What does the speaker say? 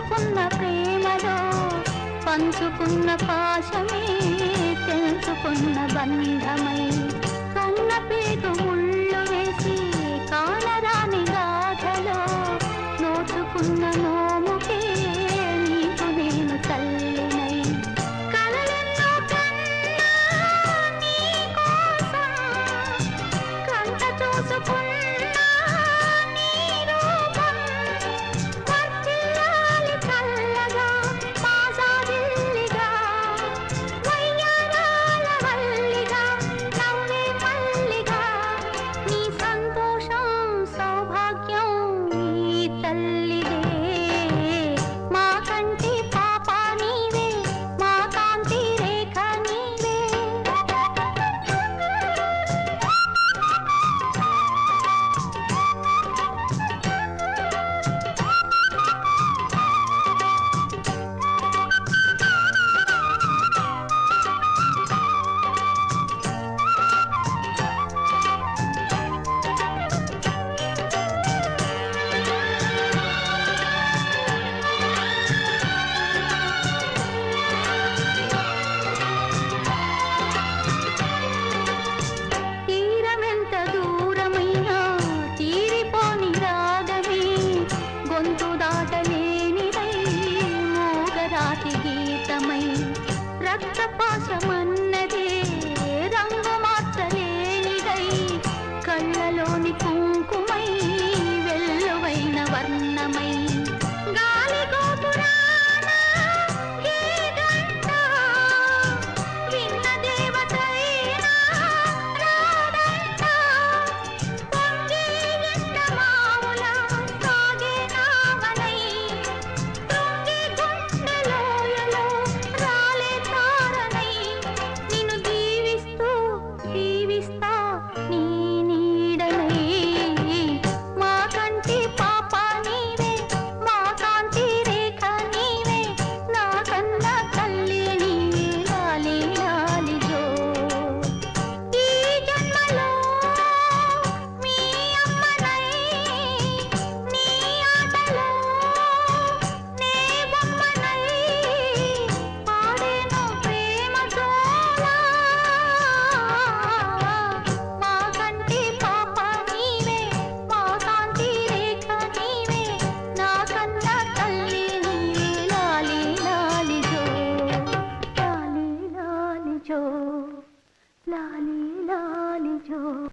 పంచుకున్న ప్రేమలో పంచుకున్న పాశమే తెలుసుకున్న బంధమై కన్న పేగు ముళ్ళు వేసి కానరాని గాథలో నోచుకున్న నోముకే నీకు నేను తల్లినై కలలెన్నో కన్నా నీ కోసం కంట చూసుకున్న రక్తపాశమన్నదే రంగు మార్చలేనిదై కళ్ళలోని కుంకుమై వెల్లువైన వర్ణమై గాలి గోపురాన ఏ గంట విన్న దేవతైనా రాదంట పొంగే ఎండమావుల సాగే నావనై తొంగి గుండెలోయలో लाली लाली जो